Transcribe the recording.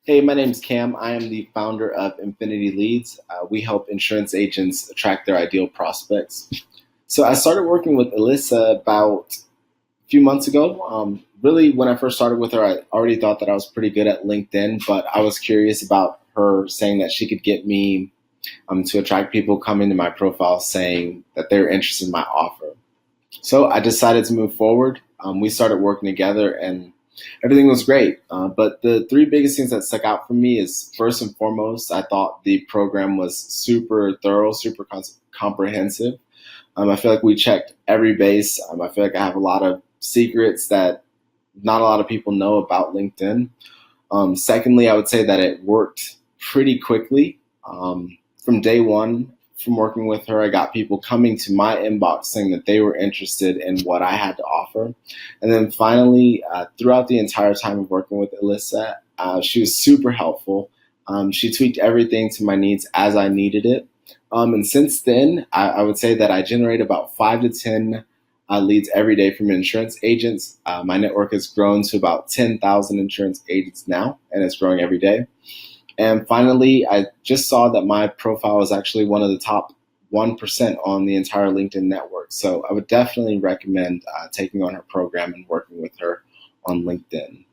Hey, my name's Cam. I am the founder of Infinity Leads. We help insurance agents attract their ideal prospects. So I started working with Elisa about a few months ago. Really, when I first started with her, I already thought that I was pretty good at LinkedIn, but I was curious about her saying that she could get me to attract people coming to my profile saying that they're interested in my offer. So I decided to move forward. We started working together and everything was great. But the three biggest things that stuck out for me is first and foremost, I thought the program was super thorough, super comprehensive. I feel like we checked every base. I feel like I have a lot of secrets that not a lot of people know about LinkedIn. Secondly, I would say that it worked pretty quickly. From day one, from working with her, I got people coming to my inbox saying that they were interested in what I had to offer. And then finally, throughout the entire time of working with Elisa, she was super helpful. She tweaked everything to my needs as I needed it. And since then, I would say that I generate about 5 to 10 leads every day from insurance agents. My network has grown to about 10,000 insurance agents now, and it's growing every day. And finally, I just saw that my profile is actually one of the top 1% on the entire LinkedIn network. So I would definitely recommend taking on her program and working with her on LinkedIn.